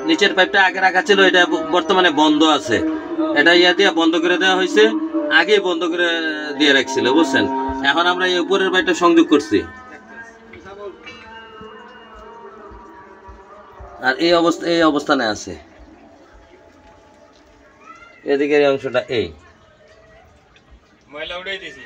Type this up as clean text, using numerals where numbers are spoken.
নিচের পাইপটা আগে রাখা ছিল, এটা বর্তমানে বন্ধ আছে, এটা ইয়া দিয়ে বন্ধ করে দেওয়া হয়েছে, আগে বন্ধ করে দিয়ে রাখছিল বুঝছেন। এখন আমরা এই উপরের পাইপটা সংযোগ করছি, আর এই অবস্থানে আছে। এদিকের এই অংশটা এই ময়লা উড়াই দিয়েছি।